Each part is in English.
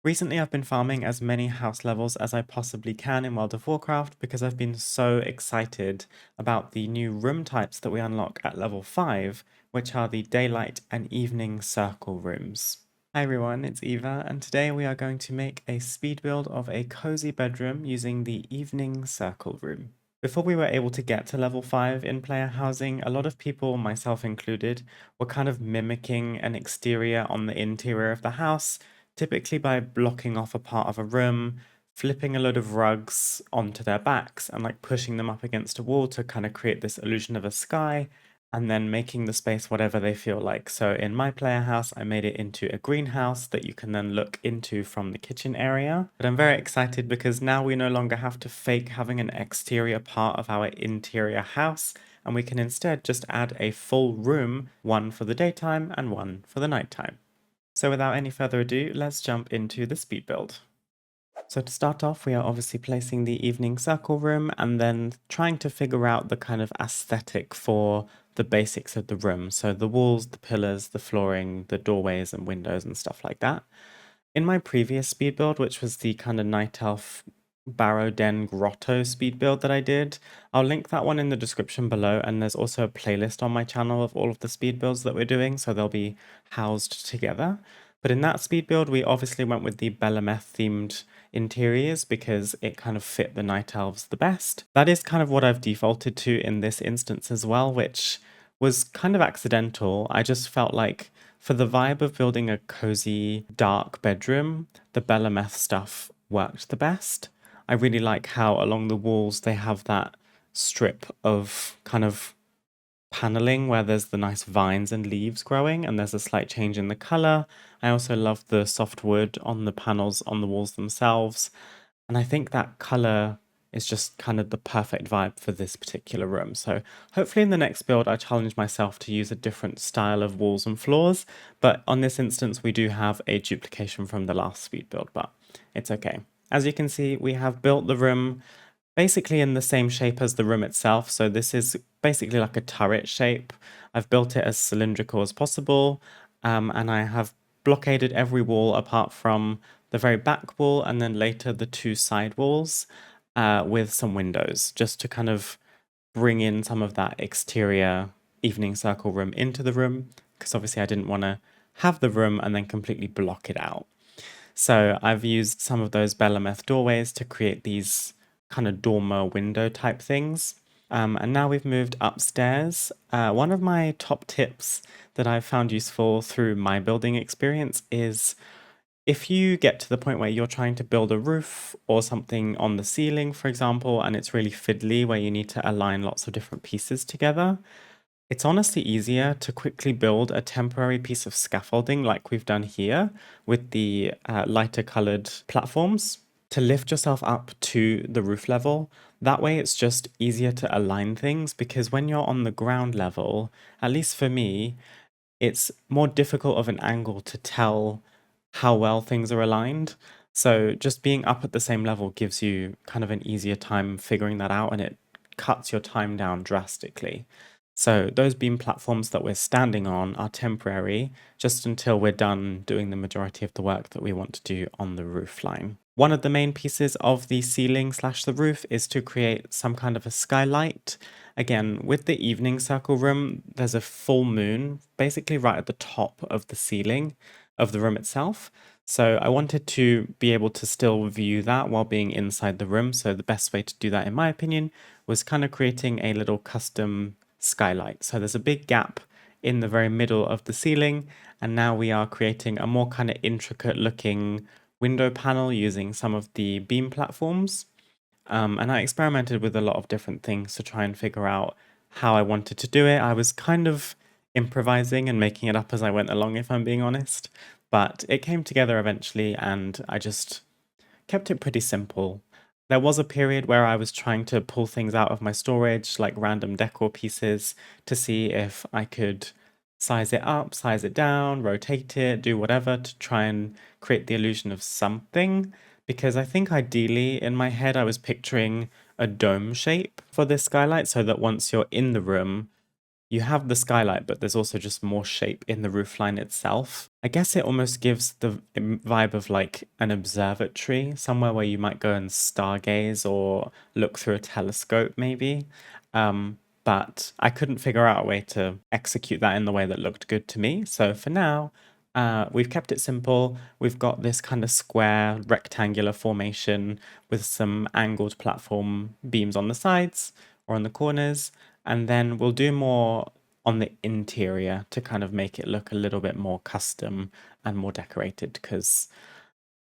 Recently, I've been farming as many house levels as I possibly can in World of Warcraft because I've been so excited about the new room types that we unlock at level 5, which are the Daylight and Evening Circle rooms. Hi everyone, it's Eva, and today we are going to make a speed build of a cozy bedroom using the Evening Circle room. Before we were able to get to level 5 in player housing, a lot of people, myself included, were kind of mimicking an exterior on the interior of the house, typically by blocking off a part of a room, flipping a load of rugs onto their backs, and like pushing them up against a wall to kind of create this illusion of a sky, and then making the space whatever they feel like. So in my player house, I made it into a greenhouse that you can then look into from the kitchen area. But I'm very excited because now we no longer have to fake having an exterior part of our interior house, and we can instead just add a full room, one for the daytime and one for the nighttime. So without any further ado, let's jump into the speed build. So to start off, we are obviously placing the evening circle room and then trying to figure out the kind of aesthetic for the basics of the room. So the walls, the pillars, the flooring, the doorways and windows and stuff like that. In my previous speed build, which was the kind of Night Elf Barrow Den Grotto speed build that I did, I'll link that one in the description below, and there's also a playlist on my channel of all of the speed builds that we're doing, so they'll be housed together. But in that speed build, we obviously went with the Belemeth themed interiors because it kind of fit the Night Elves the best. That is kind of what I've defaulted to in this instance as well, which was kind of accidental. I just felt like for the vibe of building a cozy, dark bedroom, the Belemeth stuff worked the best. I really like how along the walls they have that strip of kind of paneling where there's the nice vines and leaves growing, and there's a slight change in the color. I also love the soft wood on the panels on the walls themselves, and I think that color is just kind of the perfect vibe for this particular room. So hopefully in the next build, I challenge myself to use a different style of walls and floors, but on this instance, we do have a duplication from the last speed build, but it's okay. As you can see, we have built the room basically in the same shape as the room itself. So this is basically like a turret shape. I've built it as cylindrical as possible, and I have blockaded every wall apart from the very back wall and then later the two side walls with some windows, just to kind of bring in some of that exterior evening circle room into the room, because obviously I didn't want to have the room and then completely block it out. So I've used some of those Belemeth doorways to create these kind of dormer window type things. And now we've moved upstairs. One of my top tips that I've found useful through my building experience is if you get to the point where you're trying to build a roof or something on the ceiling, for example, and it's really fiddly where you need to align lots of different pieces together, it's honestly easier to quickly build a temporary piece of scaffolding like we've done here with the lighter colored platforms to lift yourself up to the roof level. That way it's just easier to align things because when you're on the ground level, at least for me, it's more difficult of an angle to tell how well things are aligned. So just being up at the same level gives you kind of an easier time figuring that out, and it cuts your time down drastically. So those beam platforms that we're standing on are temporary just until we're done doing the majority of the work that we want to do on the roof line. One of the main pieces of the ceiling slash the roof is to create some kind of a skylight. Again, with the evening circle room, there's a full moon basically right at the top of the ceiling of the room itself. So I wanted to be able to still view that while being inside the room. So the best way to do that, in my opinion, was kind of creating a little custom skylight. So there's a big gap in the very middle of the ceiling, and now we are creating a more kind of intricate looking window panel using some of the beam platforms. And I experimented with a lot of different things to try and figure out how I wanted to do it. I was kind of improvising and making it up as I went along, if I'm being honest. But it came together eventually, and I just kept it pretty simple. There was a period where I was trying to pull things out of my storage, like random decor pieces, to see if I could size it up, size it down, rotate it, do whatever to try and create the illusion of something. Because I think ideally in my head I was picturing a dome shape for this skylight so that once you're in the room, you have the skylight, but there's also just more shape in the roofline itself. I guess it almost gives the vibe of like an observatory, somewhere where you might go and stargaze or look through a telescope, maybe. But I couldn't figure out a way to execute that in the way that looked good to me. So for now, we've kept it simple. We've got this kind of square rectangular formation with some angled platform beams on the sides or on the corners. And then we'll do more on the interior to kind of make it look a little bit more custom and more decorated because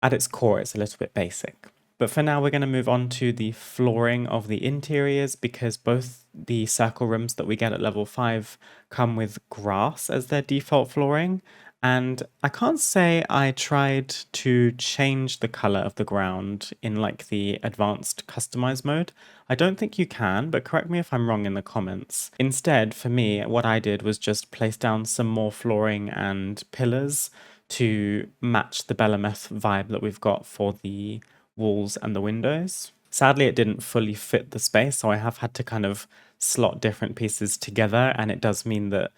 at its core, it's a little bit basic. But for now, we're going to move on to the flooring of the interiors because both the circle rooms that we get at level 5 come with grass as their default flooring. And I can't say I tried to change the color of the ground in like the advanced customize mode. I don't think you can, but correct me if I'm wrong in the comments. Instead, for me, what I did was just place down some more flooring and pillars to match the Belemeth vibe that we've got for the walls and the windows. Sadly, it didn't fully fit the space, so I have had to kind of slot different pieces together, and it does mean that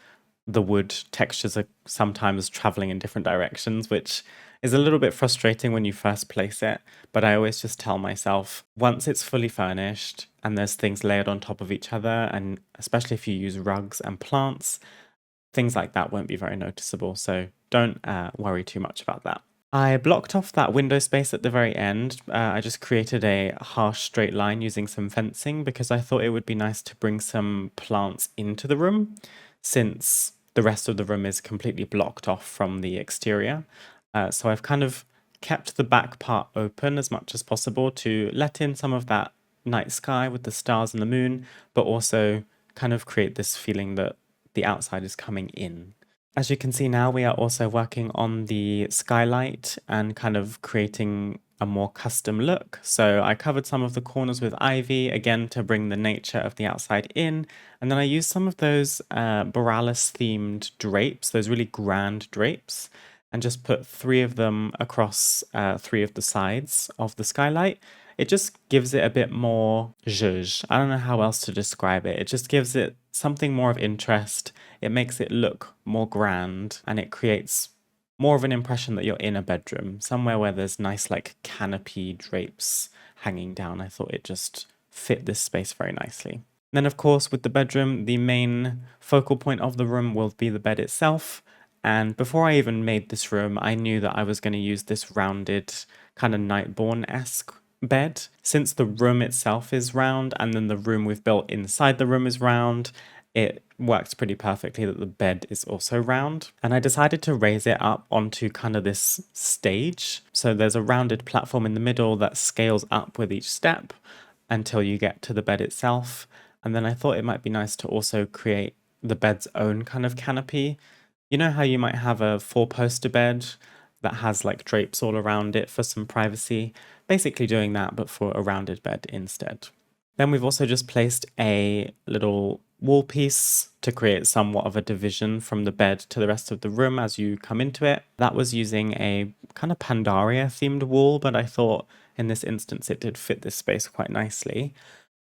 the wood textures are sometimes traveling in different directions, which is a little bit frustrating when you first place it. But I always just tell myself once it's fully furnished and there's things layered on top of each other, and especially if you use rugs and plants, things like that won't be very noticeable. So don't worry too much about that. I blocked off that window space at the very end. I just created a harsh straight line using some fencing because I thought it would be nice to bring some plants into the room since the rest of the room is completely blocked off from the exterior. So I've kind of kept the back part open as much as possible to let in some of that night sky with the stars and the moon, but also kind of create this feeling that the outside is coming in. As you can see now, we are also working on the skylight and kind of creating a more custom look. So I covered some of the corners with ivy, again, to bring the nature of the outside in. And then I used some of those Borealis themed drapes, those really grand drapes, and just put 3 of them across 3 of the sides of the skylight. It just gives it a bit more zhuzh. I don't know how else to describe it. It just gives it something more of interest. It makes it look more grand and it creates more of an impression that you're in a bedroom, somewhere where there's nice like canopy drapes hanging down. I thought it just fit this space very nicely. Then, of course, with the bedroom, the main focal point of the room will be the bed itself. And before I even made this room, I knew that I was going to use this rounded kind of Nightborn-esque bed. Since the room itself is round and then the room we've built inside the room is round, it works pretty perfectly that the bed is also round. And I decided to raise it up onto kind of this stage. So there's a rounded platform in the middle that scales up with each step until you get to the bed itself. And then I thought it might be nice to also create the bed's own kind of canopy. You know how you might have a 4-poster bed that has like drapes all around it for some privacy? Basically doing that, but for a rounded bed instead. Then we've also just placed a little wall piece to create somewhat of a division from the bed to the rest of the room as you come into it. That was using a kind of Pandaria themed wall, but I thought in this instance it did fit this space quite nicely.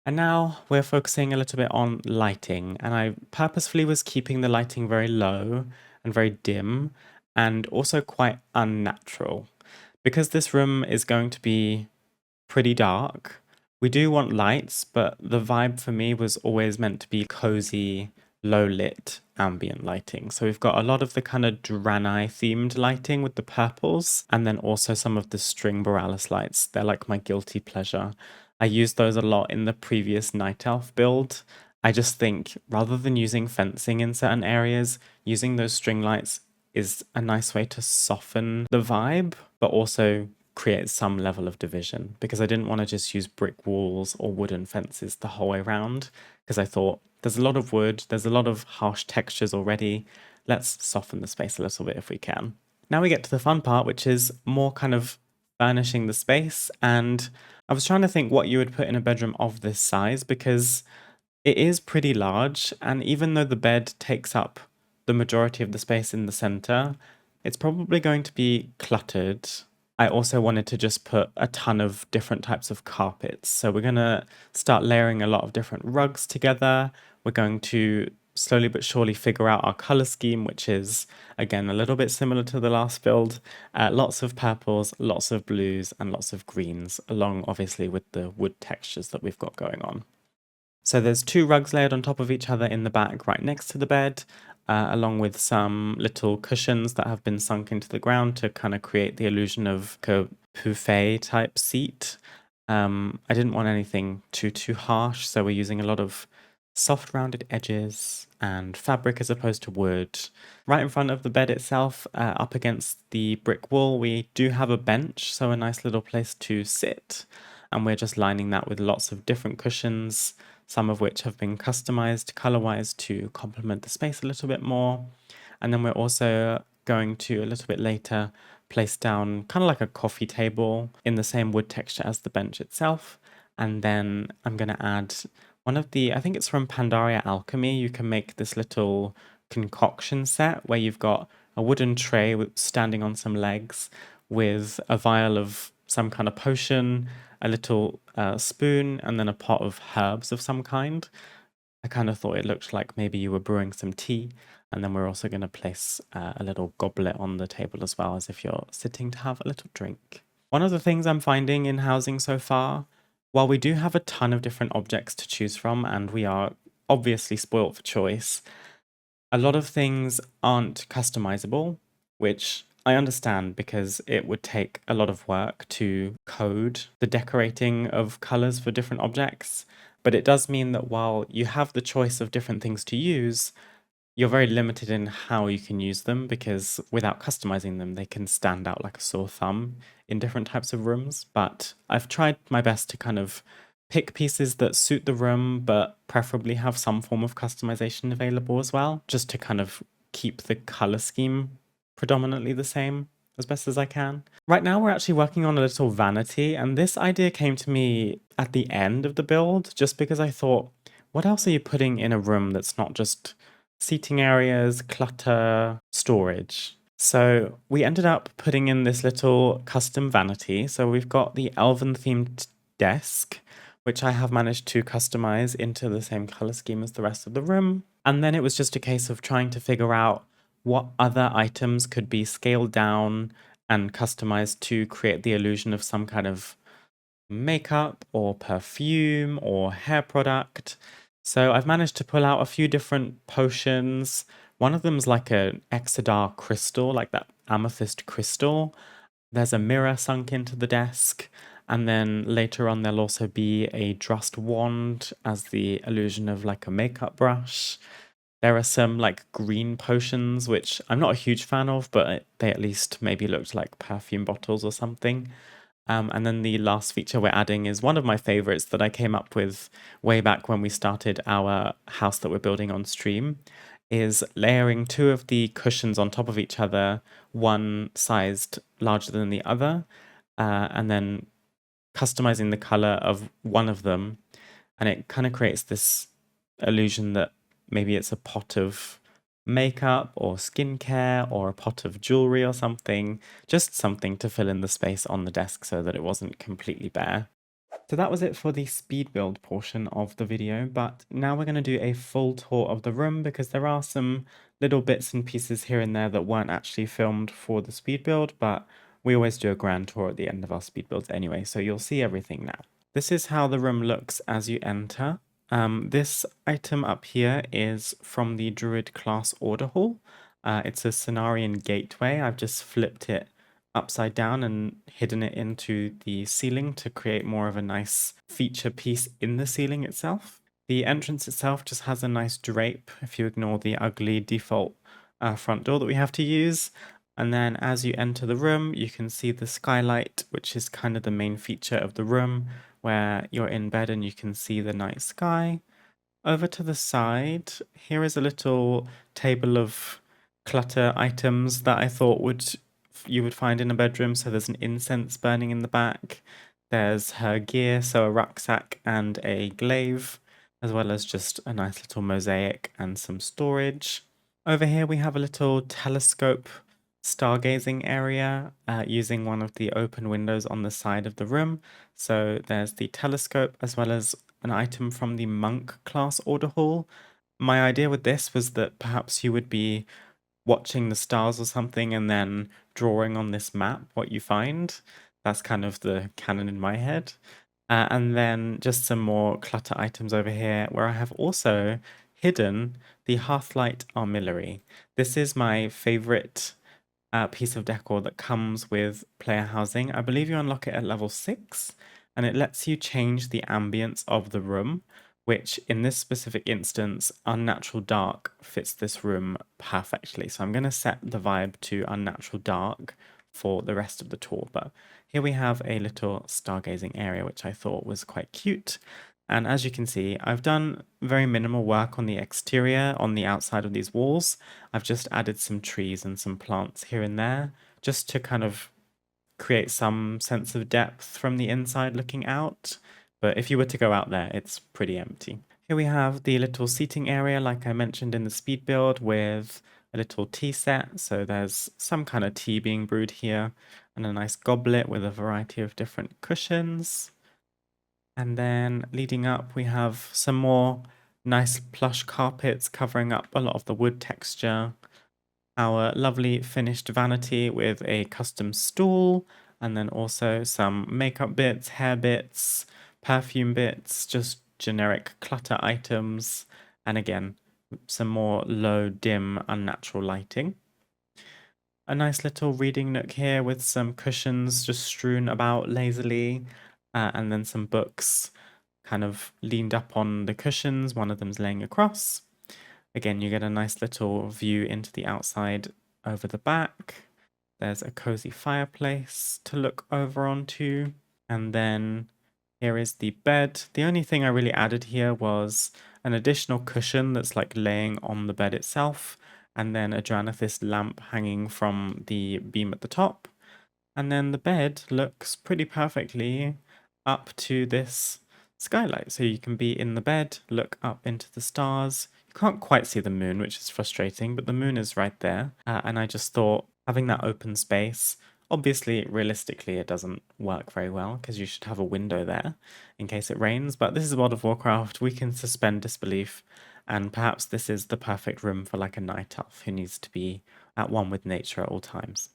And now we're focusing a little bit on lighting, and I purposefully was keeping the lighting very low and very dim and also quite unnatural. Because this room is going to be pretty dark, we do want lights, but the vibe for me was always meant to be cozy, low lit ambient lighting. So we've got a lot of the kind of Draenei themed lighting with the purples, and then also some of the string Borealis lights. They're like my guilty pleasure. I used those a lot in the previous Night Elf build. I just think rather than using fencing in certain areas, using those string lights is a nice way to soften the vibe, but also create some level of division because I didn't want to just use brick walls or wooden fences the whole way around because I thought there's a lot of wood, there's a lot of harsh textures already. Let's soften the space a little bit if we can. Now we get to the fun part, which is more kind of furnishing the space. And I was trying to think what you would put in a bedroom of this size because it is pretty large. And even though the bed takes up the majority of the space in the center, it's probably going to be cluttered. I also wanted to just put a ton of different types of carpets. So we're going to start layering a lot of different rugs together. We're going to slowly but surely figure out our color scheme, which is, again, a little bit similar to the last build. Lots of purples, lots of blues, and lots of greens, along obviously with the wood textures that we've got going on. So there's 2 rugs layered on top of each other in the back right next to the bed, along with some little cushions that have been sunk into the ground to kind of create the illusion of a buffet type seat. I didn't want anything too harsh, so we're using a lot of soft rounded edges and fabric as opposed to wood. Right in front of the bed itself, up against the brick wall, we do have a bench, so a nice little place to sit. And we're just lining that with lots of different cushions, some of which have been customized color-wise to complement the space a little bit more. And then we're also going to, a little bit later, place down kind of like a coffee table in the same wood texture as the bench itself. And then I'm going to add one of the, I think it's from Pandaria Alchemy. You can make this little concoction set where you've got a wooden tray standing on some legs with a vial of some kind of potion, a little spoon, and then a pot of herbs of some kind. I kind of thought it looked like maybe you were brewing some tea. And then we're also going to place a little goblet on the table as well, as if you're sitting to have a little drink. One of the things I'm finding in housing so far, while we do have a ton of different objects to choose from, and we are obviously spoilt for choice, a lot of things aren't customizable, which I understand because it would take a lot of work to code the decorating of colors for different objects. But it does mean that while you have the choice of different things to use, you're very limited in how you can use them because without customizing them, they can stand out like a sore thumb in different types of rooms. But I've tried my best to kind of pick pieces that suit the room, but preferably have some form of customization available as well, just to kind of keep the color scheme predominantly the same as best as I can. Right now, we're actually working on a little vanity, and this idea came to me at the end of the build, just because I thought, what else are you putting in a room that's not just seating areas, clutter, storage? So we ended up putting in this little custom vanity. So we've got the elven themed desk, which I have managed to customize into the same color scheme as the rest of the room. And then it was just a case of trying to figure out what other items could be scaled down and customized to create the illusion of some kind of makeup or perfume or hair product. So I've managed to pull out a few different potions. One of them's like an Exodar crystal, like that amethyst crystal. There's a mirror sunk into the desk. And then later on, there'll also be a Drust wand as the illusion of like a makeup brush. There are some like green potions, which I'm not a huge fan of, but they at least maybe looked like perfume bottles or something. And then the last feature we're adding is one of my favorites that I came up with way back when we started our house that we're building on stream, is layering 2 of the cushions on top of each other, one sized larger than the other, and then customizing the color of one of them. And it kind of creates this illusion that maybe it's a pot of makeup or skincare or a pot of jewelry or something, just something to fill in the space on the desk so that it wasn't completely bare. So that was it for the speed build portion of the video, but now we're going to do a full tour of the room because there are some little bits and pieces here and there that weren't actually filmed for the speed build, but we always do a grand tour at the end of our speed builds anyway, so you'll see everything now. This is how the room looks as you enter. This item up here is from the Druid class order hall. It's a Cenarian gateway. I've just flipped it upside down and hidden it into the ceiling to create more of a nice feature piece in the ceiling itself. The entrance itself just has a nice drape if you ignore the ugly default front door that we have to use. And then as you enter the room, you can see the skylight, which is kind of the main feature of the room, where you're in bed and you can see the night sky. Over to the side, here is a little table of clutter items that I thought you would find in a bedroom. So there's an incense burning in the back. There's her gear, so a rucksack and a glaive, as well as just a nice little mosaic and some storage. Over here we have a little telescope stargazing area using one of the open windows on the side of the room. So there's the telescope as well as an item from the monk class order hall. my idea with this was that perhaps you would be watching the stars or something and then drawing on this map what you find. That's kind of the canon in my head. And then just some more clutter items over here where I have also hidden the Hearthlight Armillary. This is my favorite piece of decor that comes with player housing. I believe you unlock it at level 6, and it lets you change the ambience of the room, which in this specific instance, Unnatural Dark fits this room perfectly. So I'm going to set the vibe to Unnatural Dark for the rest of the tour, but here we have a little stargazing area, which I thought was quite cute. And as you can see, I've done very minimal work on the exterior, on the outside of these walls. I've just added some trees and some plants here and there, just to kind of create some sense of depth from the inside looking out. But if you were to go out there, it's pretty empty. Here we have the little seating area, like I mentioned in the speed build, with a little tea set. So there's some kind of tea being brewed here, and a nice goblet with a variety of different cushions. And then leading up, we have some more nice plush carpets covering up a lot of the wood texture. Our lovely finished vanity with a custom stool, and then also some makeup bits, hair bits, perfume bits, just generic clutter items, and again, some more low, dim, unnatural lighting. A nice little reading nook here with some cushions just strewn about lazily, and then some books kind of leaned up on the cushions. One of them's laying across. Again, you get a nice little view into the outside over the back. There's a cozy fireplace to look over onto. And then here is the bed. The only thing I really added here was an additional cushion that's like laying on the bed itself, and then a Dranathis lamp hanging from the beam at the top. And then the bed looks pretty perfectly up to this skylight. So you can be in the bed, look up into the stars. You can't quite see the moon, which is frustrating, but the moon is right there. And I just thought having that open space, obviously, realistically, it doesn't work very well because you should have a window there in case it rains. But this is World of Warcraft. We can suspend disbelief. And perhaps this is the perfect room for like a night elf who needs to be at one with nature at all times.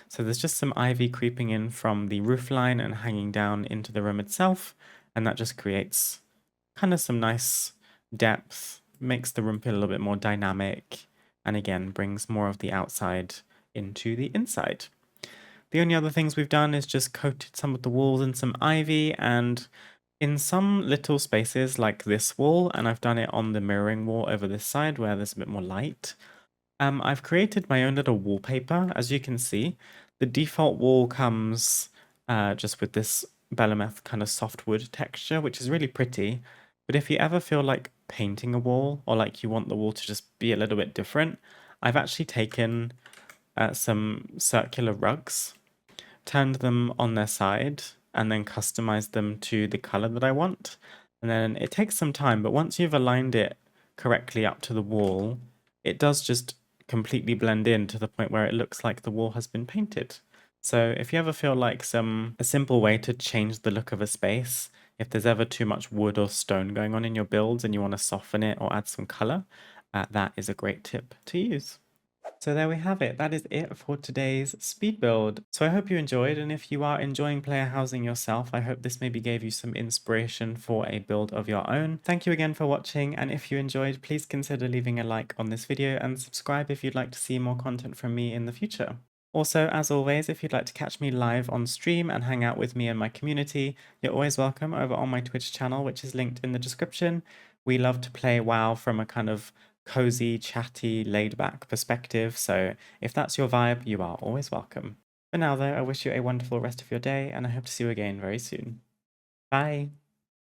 So there's just some ivy creeping in from the roofline and hanging down into the room itself, and that just creates kind of some nice depth, makes the room feel a little bit more dynamic, and again, brings more of the outside into the inside. The only other things we've done is just coated some of the walls in some ivy, and in some little spaces like this wall, and I've done it on the mirroring wall over this side where there's a bit more light, I've created my own little wallpaper. As you can see, the default wall comes just with this Belemeth kind of softwood texture, which is really pretty. But if you ever feel like painting a wall, or like you want the wall to just be a little bit different, I've actually taken some circular rugs, turned them on their side, and then customized them to the color that I want. And then it takes some time, but once you've aligned it correctly up to the wall, it does just completely blend in to the point where it looks like the wall has been painted. So if you ever feel like a simple way to change the look of a space, if there's ever too much wood or stone going on in your builds and you want to soften it or add some color, that is a great tip to use. So there we have it. That is it for today's speed build. So I hope you enjoyed, and if you are enjoying player housing yourself, I hope this maybe gave you some inspiration for a build of your own. Thank you again for watching, and if you enjoyed, please consider leaving a like on this video and subscribe if you'd like to see more content from me in the future. Also, as always, if you'd like to catch me live on stream and hang out with me and my community, you're always welcome over on my Twitch channel, which is linked in the description. We love to play WoW from a kind of cozy, chatty, laid-back perspective, so if that's your vibe, you are always welcome. For now though, I wish you a wonderful rest of your day, and I hope to see you again very soon. Bye!